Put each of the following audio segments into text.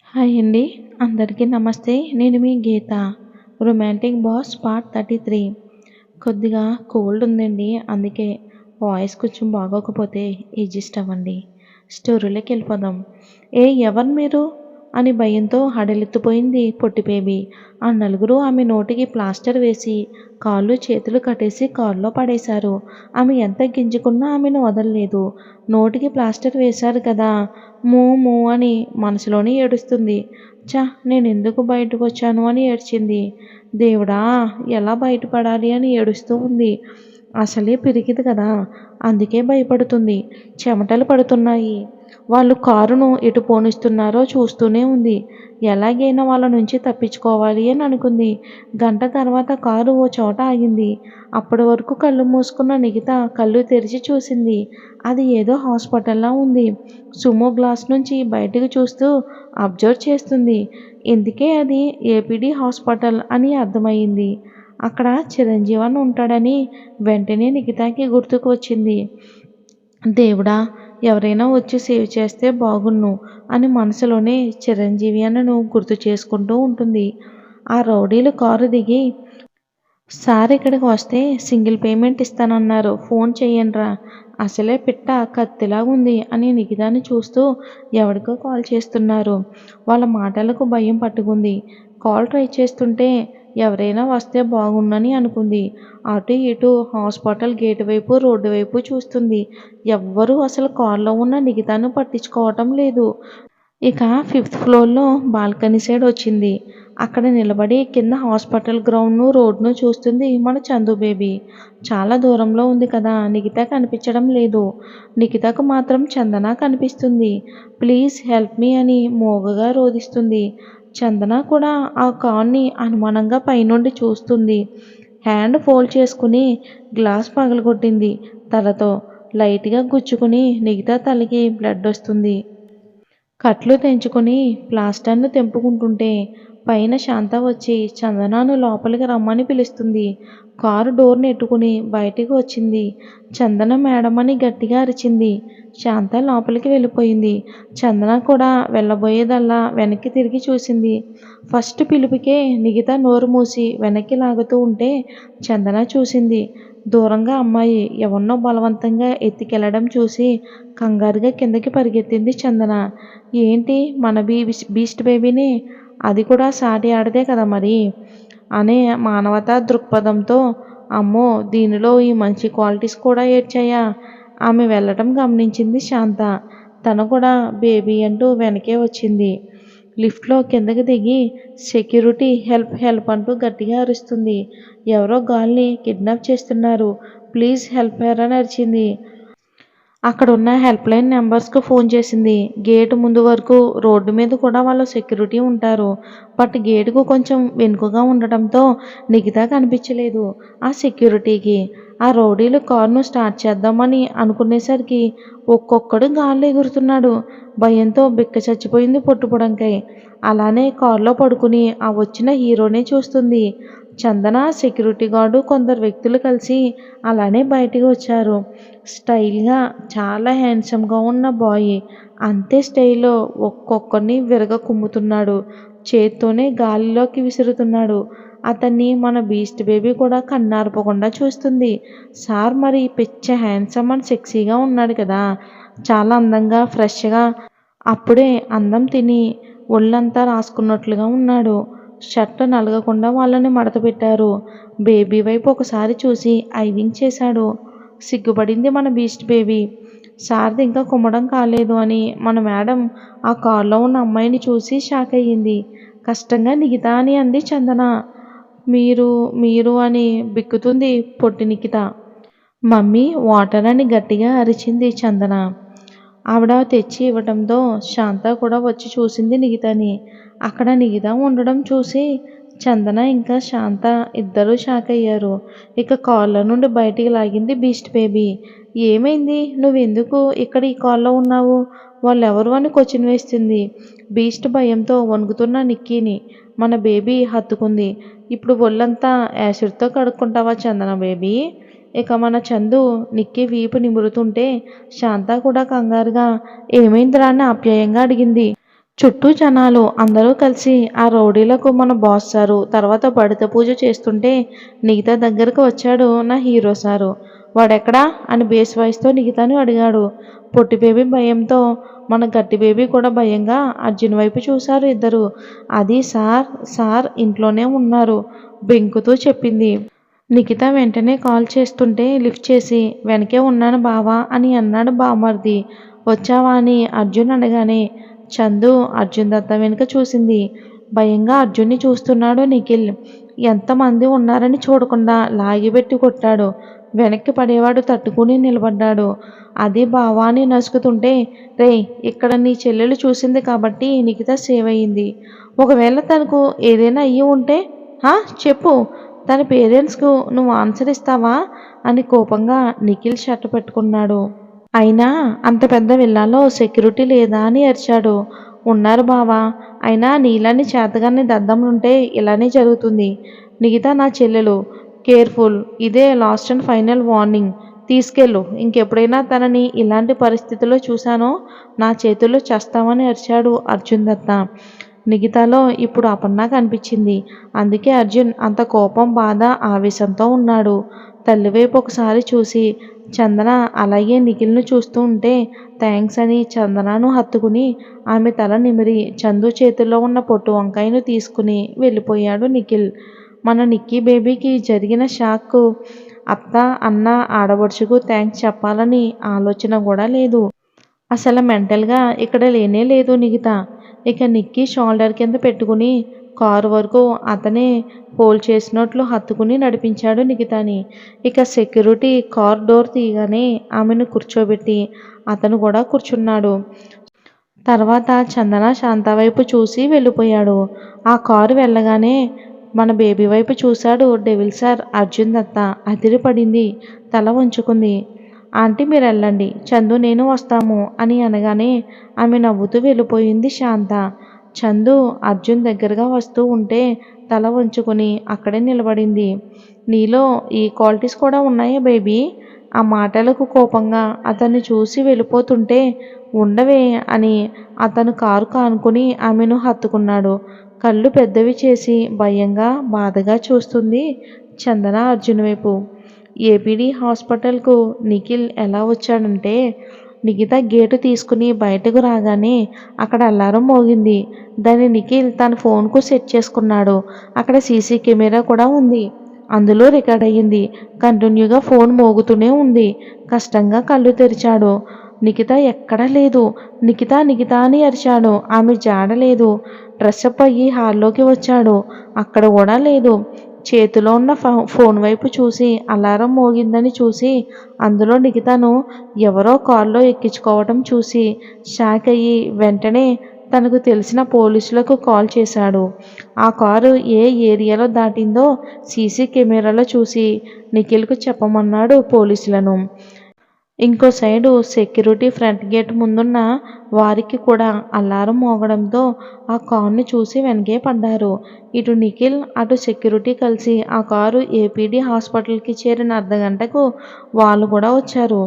Hi అండి. అందరికీ నమస్తే. నేను మీ గీత. Romantic boss part 33. కొద్దిగా కోల్డ్ ఉందండి. అందుకే వాయిస్ కొంచెం బాగోకపోతే అడ్జస్ట్ అవ్వండి. స్టోరీలోకి వెళ్ళిపోదాం. ఎవరు మీరు అని భయంతో హడలెత్తిపోయింది పొట్టి బేబీ. ఆ నలుగురు ఆమె నోటికి ప్లాస్టర్ వేసి కాళ్ళు చేతులు కట్టేసి కారులో పడేశారు. ఆమె ఎంత గింజుకున్నా ఆమెను వదలలేదు. నోటికి ప్లాస్టర్ వేశారు కదా, మూ మూ అని మనసులోనే ఏడుస్తుంది. నేనెందుకు బయటకు వచ్చాను అని ఏడ్చింది. దేవుడా, ఎలా బయటపడాలి అని ఏడుస్తూ ఉంది. అసలే పిరికిది కదా, అందుకే భయపడుతుంది. చెమటలు పడుతున్నాయి. వాళ్ళు కారును ఎటు పోనిస్తున్నారో చూస్తూనే ఉంది. ఎలాగైనా వాళ్ళ నుంచి తప్పించుకోవాలి అని అనుకుంది. గంట తర్వాత కారు ఓ చోట ఆగింది. అప్పటి వరకు కళ్ళు మూసుకున్న నిఖిత కళ్ళు తెరిచి చూసింది. అది ఏదో హాస్పిటల్లా ఉంది. సుమో గ్లాస్ నుంచి బయటకు చూస్తూ అబ్జర్వ్ చేస్తుంది. ఇందుకే అది ఏపీడీ హాస్పిటల్ అని అర్థమయ్యింది. అక్కడ చిరంజీవన్ ఉంటాడని వెంటనే నిఖితకి గుర్తుకు వచ్చింది. దేవుడా, ఎవరైనా వచ్చి సేవ్ చేస్తే బాగున్ను అని మనసులోనే చిరంజీవి అన్నను గుర్తు చేసుకుంటూ ఉంటుంది. ఆ రౌడీలు కారు దిగి, సార్ ఇక్కడికి వస్తే సింగిల్ పేమెంట్ ఇస్తానన్నారు, ఫోన్ చెయ్యండ్రా. అసలే పిట్ట కత్తిలాగుంది అని నిఖితాని చూస్తూ ఎవరికో కాల్ చేస్తున్నారు. వాళ్ళ మాటలకు భయం పట్టుకుంది. కాల్ ట్రై చేస్తుంటే ఎవరైనా వస్తే బాగుండని అనుకుంది. అటు ఇటు హాస్పిటల్ గేటు వైపు రోడ్డు వైపు చూస్తుంది. ఎవ్వరూ అసలు కారులో ఉన్న నిఖితాను పట్టించుకోవటం లేదు. ఇక 5th ఫ్లోర్లో బాల్కనీ సైడ్ వచ్చింది. అక్కడ నిలబడి కింద హాస్పిటల్ గ్రౌండ్ను రోడ్ను చూస్తుంది మన చందు బేబీ. చాలా దూరంలో ఉంది కదా, నిఖిత కనిపించడం లేదు. నిఖితకు మాత్రం చందన కనిపిస్తుంది. ప్లీజ్ హెల్ప్ మీ అని మోగగా రోదిస్తుంది. చందన కూడా ఆ కార్ని అనుమానంగా పైనుండి చూస్తుంది. హ్యాండ్ ఫోల్డ్ చేసుకుని గ్లాస్ పగలగొట్టింది తలతో. లైట్గా గుచ్చుకుని నిఖిత తలకి బ్లడ్ వస్తుంది. కట్లు తెంచుకొని ప్లాస్టర్ను తెంపుకుంటుంటే పైన శాంత వచ్చి చందనను లోపలికి రమ్మని పిలుస్తుంది. కారు డోర్ నెట్టుకుని బయటికి వచ్చింది. చందన మేడం అని గట్టిగా అరిచింది. శాంత లోపలికి వెళ్ళిపోయింది. చందన కూడా వెళ్ళబోయేదల్లా వెనక్కి తిరిగి చూసింది. ఫస్ట్ పిలుపుకే నిఖిత నోరు మూసి వెనక్కి లాగుతూ ఉంటే చందన చూసింది. దూరంగా అమ్మాయి ఎవరినో బలవంతంగా ఎత్తుకెళ్లడం చూసి కంగారుగా కిందకి పరిగెత్తింది చందన. ఏంటి, మన బీస్ట్ బేబీని, అది కూడా సాటి ఆడదే కదా మరి అనే మానవతా దృక్పథంతో, అమ్మో దీనిలో ఈ మంచి క్వాలిటీస్ కూడా ఏడ్చాయా. ఆమె వెళ్ళటం గమనించింది శాంత. తను కూడా బేబీ అంటూ వెనకే వచ్చింది. లిఫ్ట్లో కిందకి దిగి సెక్యూరిటీ హెల్ప్ హెల్ప్ అంటూ గట్టిగా అరుస్తుంది. ఎవరో గాల్ని కిడ్నాప్ చేస్తున్నారు, ప్లీజ్ హెల్ప్ హెర్ అని అరిచింది. అక్కడున్న హెల్ప్లైన్ నెంబర్స్కు ఫోన్ చేసింది. గేటు ముందు వరకు రోడ్డు మీద కూడా వాళ్ళ సెక్యూరిటీ ఉంటారు. బట్ గేటుకు కొంచెం వెనుకగా ఉండటంతో నిఖిత కనిపించలేదు ఆ సెక్యూరిటీకి. ఆ రౌడీలు కారును స్టార్ట్ చేద్దామని అనుకునేసరికి ఒక్కొక్కడు గాల్లో ఎగురుతున్నాడు. భయంతో బిక్క చచ్చిపోయింది పొట్టుపుడంకాయ్. అలానే కారులో పడుకుని ఆ వచ్చిన హీరోనే చూస్తుంది. చందన, సెక్యూరిటీ గార్డు, కొందరు వ్యక్తులు కలిసి అలానే బయటికి వచ్చారు. స్టైల్గా చాలా హ్యాండ్సమ్గా ఉన్న బాయ్ అంతే స్టైల్లో ఒక్కొక్కరిని విరగ కుమ్ముతున్నాడు. చేత్తోనే గాలిలోకి విసురుతున్నాడు. అతన్ని మన బీస్ట్ బేబీ కూడా కన్నార్పకుండా చూస్తుంది. సార్ మరి పిచ్చ హ్యాండ్సమ్ అండ్ సెక్సీగా ఉన్నాడు కదా, చాలా అందంగా ఫ్రెష్గా అప్పుడే అందం తిని ఒళ్ళంతా రాసుకున్నట్లుగా ఉన్నాడు. షర్ట్ నలగకుండా వాళ్ళని మడత పెట్టారు. బేబీ వైపు ఒకసారి చూసి ఐవింగ్ చేశాడు. సిగ్గుపడింది మన బీస్ట్ బేబీ. సార్ది ఇంకా కుమ్మడం కాలేదు అని మన మేడం ఆ కారులో ఉన్న అమ్మాయిని చూసి షాక్ అయ్యింది. కష్టంగా నిఖిత అని అంది చందన. మీరు మీరు అని బిక్కుతుంది పొట్టి నిఖిత. మమ్మీ వాటర్ అని గట్టిగా అరిచింది చందన. ఆవిడ తెచ్చి ఇవ్వడంతో శాంత కూడా వచ్చి చూసింది నిఖితని. అక్కడ నిఖిత ఉండడం చూసి చందన ఇంకా శాంత ఇద్దరూ షాక్ అయ్యారు. ఇక కారులో నుండి బయటికి లాగింది బీస్ట్ బేబీ. ఏమైంది, నువ్వెందుకు ఇక్కడ ఈ కారులో ఉన్నావు, వాళ్ళెవరు అని క్వశ్చన్ వేస్తుంది. బీస్ట్ భయంతో వణుకుతున్న నిక్కీని మన బేబీ హత్తుకుంది. ఇప్పుడు ఒళ్ళంతా యాసిడ్తో కడుక్కుంటావా చందన బేబీ. ఇక మన చందు నిక్కీ వీపు నిమురుతుంటే శాంత కూడా కంగారుగా ఏమైందిరా అని ఆప్యాయంగా అడిగింది. చుట్టూ జనాలు అందరూ కలిసి ఆ రౌడీలకు మన బాస్ సారు తర్వాత బడిత పూజ చేస్తుంటే నిగిత దగ్గరకు వచ్చాడు నా హీరో సారు. వాడెక్కడా అని బేస్ వాయిస్తో నిగితాను అడిగాడు. పొట్టి బేబీ భయంతో మన గట్టి బేబీ కూడా భయంగా అర్జున్ వైపు చూశారు ఇద్దరు. అది సార్ సార్ ఇంట్లోనే ఉన్నారు బెంకుతూ చెప్పింది. నిఖిత వెంటనే కాల్ చేస్తుంటే లిఫ్ట్ చేసి వెనకే ఉన్నాను బావా అని అన్నాడు బామర్ది. వచ్చావా అని అర్జున్ అనగానే చందు అర్జున్ దత్త వెనుక చూసింది. భయంగా అర్జున్ని చూస్తున్నాడు నిఖిల్. ఎంతమంది ఉన్నారని చూడకుండా లాగిపెట్టి కొట్టాడు. వెనక్కి పడేవాడు తట్టుకుని నిలబడ్డాడు. అది బావా అని నసుకుతుంటే రేయ్ ఇక్కడ నీ చెల్లెలు చూసింది కాబట్టి నిఖిత సేవ్ అయ్యింది. ఒకవేళ తనకు ఏదైనా అయ్యి ఉంటే హా చెప్పు తన పేరెంట్స్కు నువ్వు ఆన్సర్ ఇస్తావా అని కోపంగా నిఖిల్ షర్ట్ పెట్టుకున్నాడు. అయినా అంత పెద్ద విల్లాలో సెక్యూరిటీ లేదా అని అరిచాడు. ఉన్నారు బావా, అయినా నీలాంటి చేతగాని దద్దమ్మలుంటే ఇలానే జరుగుతుంది. మిగతా నా చెల్లెలు కేర్ఫుల్, ఇదే లాస్ట్ అండ్ ఫైనల్ వార్నింగ్. తీసుకెళ్ళు, ఇంకెప్పుడైనా తనని ఇలాంటి పరిస్థితిలో చూశానో నా చేతుల్లో చస్తామని అరిచాడు అర్జున్ దత్త. నిగితాలో ఇప్పుడు అపర్ణ కనిపించింది. అందుకే అర్జున్ అంత కోపం బాధ ఆవేశంతో ఉన్నాడు. తల్లివైపు ఒకసారి చూసి చందన అలాగే నిఖిల్ను చూస్తూ ఉంటే థ్యాంక్స్ అని చందనను హత్తుకుని ఆమె తల నిమిరి చందు చేతుల్లో ఉన్న పొట్టు వంకాయను తీసుకుని వెళ్ళిపోయాడు నిఖిల్. మన నిక్కీ బేబీకి జరిగిన షాక్కు అత్త అన్న ఆడబడుచుకు థ్యాంక్స్ చెప్పాలని ఆలోచన కూడా లేదు. అసలు మెంటల్గా ఇక్కడ లేనే లేదు నిగిత. ఇక నిక్కీ షోల్డర్ కింద పెట్టుకుని కారు వరకు అతనే హోల్డ్ చేసినట్లు హత్తుకుని నడిపించాడు నిగితాని. ఇక సెక్యూరిటీ కార్ డోర్ తీయగానే ఆమెను కూర్చోబెట్టి అతను కూడా కూర్చున్నాడు. తర్వాత చందన శాంత వైపు చూసి వెళ్ళిపోయాడు. ఆ కారు వెళ్ళగానే మన బేబీ వైపు చూశాడు డెవిల్ సార్ అర్జున్ దత్త. అదిరిపడింది. తల వంచుకుంది. ఆంటీ మీరు వెళ్ళండి, చందు నేను వస్తాము అని అనగానే ఆమె నవ్వుతూ వెళ్ళిపోయింది శాంత. చందు అర్జున్ దగ్గరగా వస్తూ ఉంటే తల వంచుకొని అక్కడే నిలబడింది. నీలో ఈ క్వాలిటీస్ కూడా ఉన్నాయా బేబీ? ఆ మాటలకు కోపంగా అతన్ని చూసి వెళ్ళిపోతుంటే ఉండవే అని అతను కారు కానుకొని ఆమెను హత్తుకున్నాడు. కళ్ళు పెద్దవి చేసి భయంగా బాధగా చూస్తుంది చందన అర్జున్ వైపు. ఏపీడీ హాస్పిటల్కు నిఖిల్ ఎలా వచ్చాడంటే నిఖిత గేటు తీసుకుని బయటకు రాగానే అక్కడ అలారం మోగింది. దాన్ని నిఖిల్ తన ఫోన్కు సెట్ చేసుకున్నాడు. అక్కడ సీసీ కెమెరా కూడా ఉంది. అందులో రికార్డ్ అయ్యింది. కంటిన్యూగా ఫోన్ మోగుతూనే ఉంది. కష్టంగా కళ్ళు తెరిచాడు. నిఖిత ఎక్కడా లేదు. నిఖిత నిఖిత అని అరిచాడు. ఆమె జాడ లేదు. డ్రెస్అప్ అయ్యి హాల్లోకి వచ్చాడు. అక్కడ కూడా లేదు. చేతిలో ఉన్న ఫోన్ వైపు చూసి అలారం మోగిందని చూసి అందులో నిఖితను ఎవరో కారులో ఎక్కించుకోవటం చూసి షాక్ అయ్యి వెంటనే తనకు తెలిసిన పోలీసులకు కాల్ చేశాడు. ఆ కారు ఏ ఏరియాలో దాటిందో సీసీ కెమెరాలో చూసి నిఖిల్కు చెప్పమన్నాడు పోలీసులను. ఇంకో సైడు సెక్యూరిటీ ఫ్రంట్ గేట్ ముందున్న వారికి కూడా అలారం మోగడంతో ఆ కారుని చూసి వెనకే పడ్డారు. ఇటు నిఖిల్ అటు సెక్యూరిటీ కలిసి ఆ కారు ఏపీడీ హాస్పిటల్కి చేరిన అర్ధగంటకు వాళ్ళు కూడా వచ్చారు.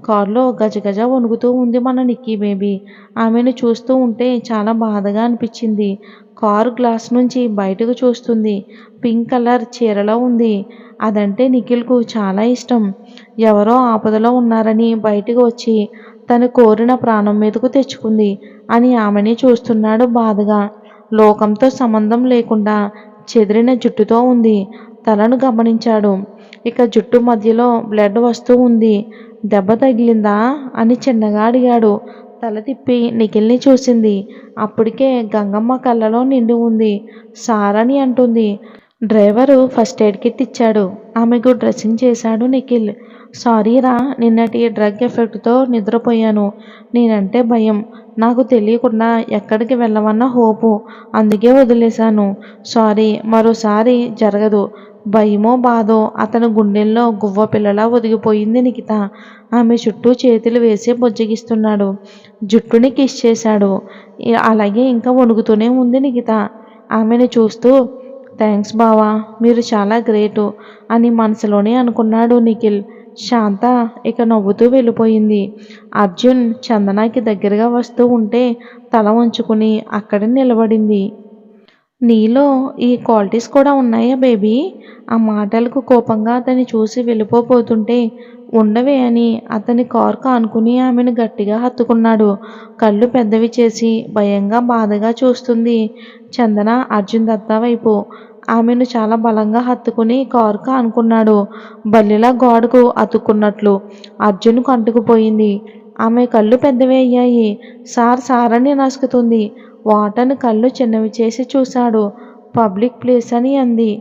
కారులో గజగజ వణుకుతూ ఉంది మన నిక్కీ బేబీ. ఆమెను చూస్తూ ఉంటే చాలా బాధగా అనిపించింది. కారు గ్లాస్ నుంచి బయటకు చూస్తుంది. పింక్ కలర్ చీరలో ఉంది. అదంటే నిఖిల్కు చాలా ఇష్టం. ఎవరో ఆపదలో ఉన్నారని బయటకు వచ్చి తను కోరిన ప్రాణం మీదకు తెచ్చుకుంది అని ఆమెని చూస్తున్నాడు బాధగా. లోకంతో సంబంధం లేకుండా చెదిరిన జుట్టుతో ఉంది. తలను గమనించాడు. ఇక జుట్టు మధ్యలో బ్లడ్ వస్తూ ఉంది. దెబ్బ తగిలిందా అని చిన్నగా అడిగాడు. తల తిప్పి నిఖిల్ని చూసింది. అప్పటికే గంగమ్మ కళ్ళలో నిండి ఉంది. సారని అంటుంది. డ్రైవరు ఫస్ట్ ఎయిడ్ కిట్ ఇచ్చాడు. ఆమెకు డ్రెస్సింగ్ చేశాడు నిఖిల్. సారీరా, నిన్నటి డ్రగ్ ఎఫెక్ట్తో నిద్రపోయాను. నేనంటే భయం. నాకు తెలియకుండా ఎక్కడికి వెళ్ళమన్న హోపు. అందుకే వదిలేశాను. సారీ, మరోసారి జరగదు. భయమో బాధో అతని గుండెల్లో గువ్వ పిల్లలా ఒదిగిపోయింది నిఖిత. ఆమె చుట్టూ చేతులు వేసి బుజ్జగిస్తున్నాడు. జుట్టుని కిస్ చేశాడు. అలాగే ఇంకా వణుకుతూనే ఉంది నిఖిత. ఆమెను చూస్తూ థ్యాంక్స్ బావా, మీరు చాలా గ్రేటు అని మనసులోనే అనుకున్నాడు నిఖిల్. శాంత ఇక నవ్వుతూ వెళ్ళిపోయింది. అర్జున్ చందనకి దగ్గరగా వస్తూ ఉంటే తల వంచుకుని అక్కడే నిలబడింది. నీలో ఈ క్వాలిటీస్ కూడా ఉన్నాయా బేబీ? ఆ మాటలకు కోపంగా అతన్ని చూసి వెళ్ళిపోబోతుంటే ఉండవే అని అతని కారుకు ఆనుకుని ఆమెను గట్టిగా హత్తుకున్నాడు. కళ్ళు పెద్దవి చేసి భయంగా బాధగా చూస్తుంది చందన అర్జున్ దత్తా వైపు. ఆమెను చాలా బలంగా హత్తుకుని కారుకు ఆనుకున్నాడు. బల్లిలా గోడకు అతుక్కున్నట్లు. అర్జున్కు అంటుకుపోయింది. ఆమె కళ్ళు పెద్దవి అయ్యాయి. సార్ అని నసుకుతుంది. వాటను కళ్ళు చిన్నవి చేసి చూశాడు. పబ్లిక్ ప్లేస్ అని అంది.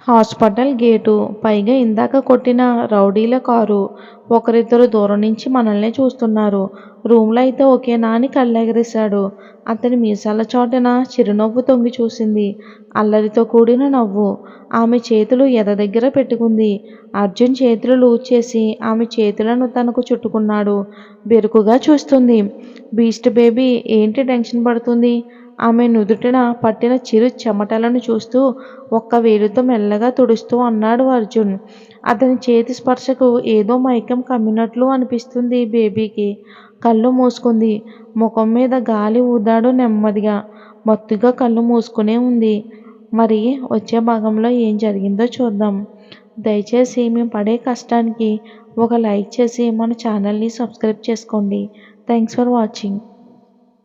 Hospital gate. పైగా ఇందాక కొట్టిన రౌడీల కారు. ఒకరిద్దరు దూరం నుంచి మనల్నే చూస్తున్నారు. రూంలో అయితే ఓకేనా అని కళ్ళెగరేశాడు. అతని మీసాల చాటున చిరునవ్వు తొంగి చూసింది. అల్లరితో కూడిన నవ్వు. ఆమె చేతులు ఎద దగ్గర పెట్టుకుంది. అర్జున్ చేతులు లూజ్ చేసి ఆమె చేతులను తనకు చుట్టుకున్నాడు. బెరుకుగా చూస్తుంది. బీస్ట్ బేబీ ఏంటి టెన్షన్ పడుతుంది? ఆమె నుదుటిన పట్టిన చిరు చెమటలను చూస్తూ ఒక్క వేలుతో మెల్లగా తుడుస్తూ అన్నాడు అర్జున్. అతని చేతి స్పర్శకు ఏదో మైకం కమ్మినట్లు అనిపిస్తుంది బేబీకి. కళ్ళు మూసుకుంది. ముఖం మీద గాలి ఊదాడు నెమ్మదిగా. మత్తుగా కళ్ళు మూసుకునే ఉంది. మరి వచ్చే భాగంలో ఏం జరిగిందో చూద్దాం. దయచేసి మేము పడే కష్టానికి ఒక లైక్ చేసి మన ఛానల్ని సబ్స్క్రైబ్ చేసుకోండి. Thanks for watching.